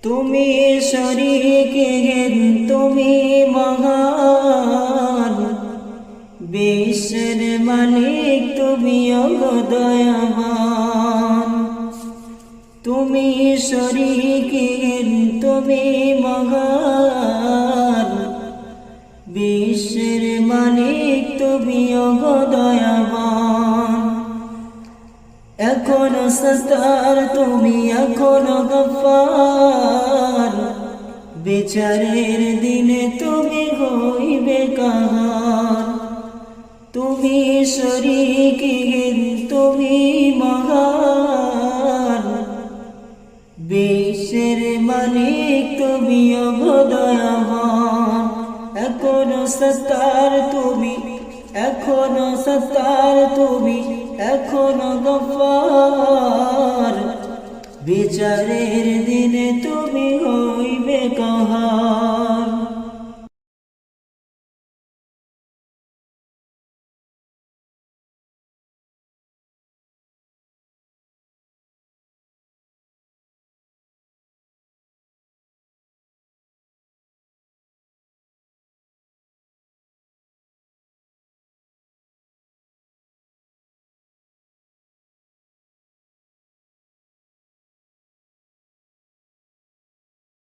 তুমি শরীকের তুমি মহান, বিশ্বের মালিক তুমি দয়াবান। তুমি শরীকের তুমি মহান, বিশ্বের মালিক তুমি দয়াবান। এখনো সত্তার তুমি এখনো গফফার, বিচারের দিনে তুমি হইবে কাহার। তুমি শরীকহীন তুমি মহান, বিশ্বের মালিক তুমি দয়াবান। এখনো সত্তার তুমি এখনো সত্তার তুমি এখনো গফফার, বিচারের দিনে তুমি হইবে কাহার।